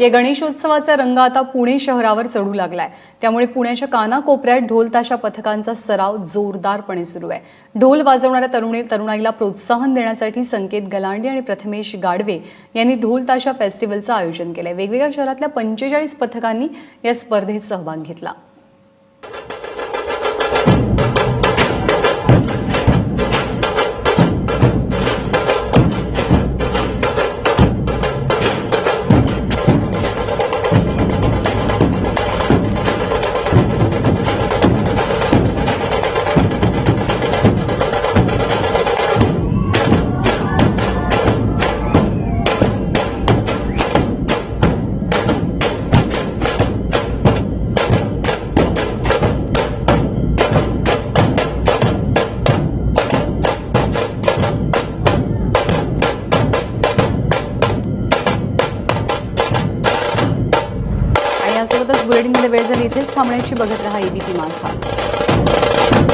या गणेशोत्सवाचा रंग आता पुणे शहरावर चढू लागलाय। त्यामुळे पुण्याच्या कानाकोपऱ्यात ढोल ताशा पथकांचा सराव जोरदारपणे सुरू आहे। ढोल वाजवणाऱ्या तरुणाईला प्रोत्साहन देण्यासाठी संकेत गलांडे आणि प्रथमेश गाडवे यांनी ढोल ताशा फेस्टिवलचं आयोजन केलंय। वेगवेगळ्या शहरातल्या 45 पथकांनी या स्पर्धेत सहभाग घेतला। यासोबतच बुलेटिनमध्ये वेळ झाली इथेच थांबण्याची। बघत रहा एबीपी माझा।